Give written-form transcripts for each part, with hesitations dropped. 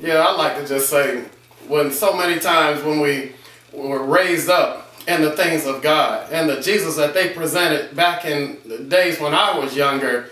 Yeah, I like to just say, when so many times when we were raised up in the things of God and the Jesus that they presented back in the days when I was younger,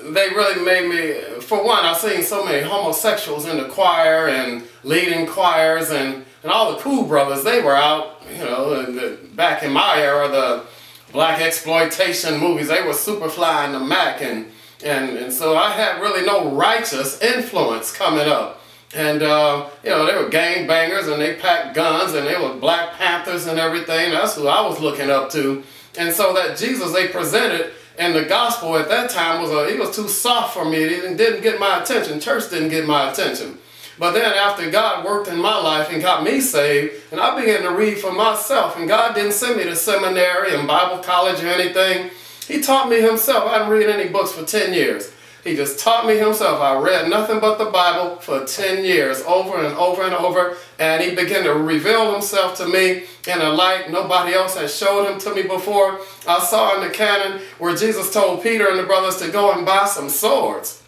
they really made me, for one, I've seen so many homosexuals in the choir and leading choirs and all the cool brothers, they were out, you know, back in my era, the Black exploitation movies, they were Superfly and the Mac, and so I had really no righteous influence coming up. And, you know, they were gang bangers and they packed guns and they were Black Panthers and everything. That's who I was looking up to. And so that Jesus they presented in the gospel at that time he was too soft for me. It didn't get my attention. Church didn't get my attention. But then after God worked in my life and got me saved, and I began to read for myself, and God didn't send me to seminary and Bible college or anything. He taught me himself. I didn't read any books for 10 years. He just taught me himself. I read nothing but the Bible for 10 years, over and over and over, and he began to reveal himself to me in a light nobody else had showed him to me before. I saw in the canon where Jesus told Peter and the brothers to go and buy some swords.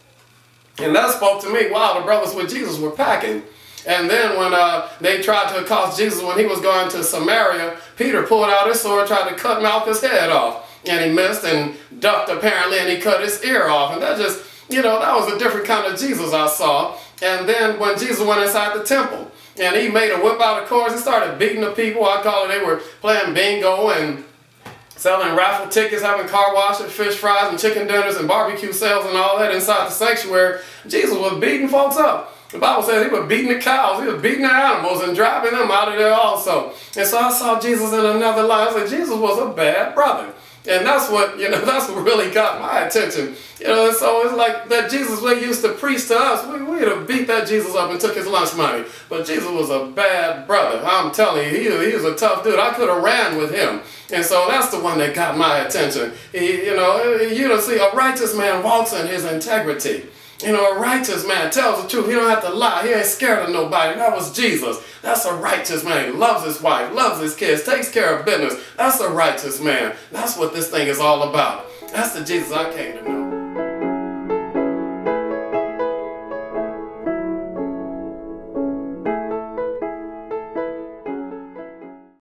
And that spoke to me. Wow, the brothers with Jesus were packing. And then when they tried to accost Jesus when he was going to Samaria, Peter pulled out his sword, tried to cut Malchus' head off. And he missed and ducked apparently, and he cut his ear off. And that just, you know, that was a different kind of Jesus I saw. And then when Jesus went inside the temple and he made a whip out of cords, he started beating the people. I call it, they were playing bingo and selling raffle tickets, having car washes, fish fries and chicken dinners and barbecue sales and all that inside the sanctuary. Jesus was beating folks up. The Bible says he was beating the cows, he was beating the animals and driving them out of there also. And so I saw Jesus in another light. I said, Jesus was a bad brother. And that's what, you know, that's what really got my attention. You know, and so it's like that Jesus we used to preach to us, we'd have beat that Jesus up and took his lunch money. But Jesus was a bad brother. I'm telling you, he was a tough dude. I could have ran with him. And so that's the one that got my attention. You know, see, a righteous man walks in his integrity. You know, a righteous man tells the truth. He don't have to lie. He ain't scared of nobody. That was Jesus. That's a righteous man. He loves his wife, loves his kids, takes care of business. That's a righteous man. That's what this thing is all about. That's the Jesus I came to know.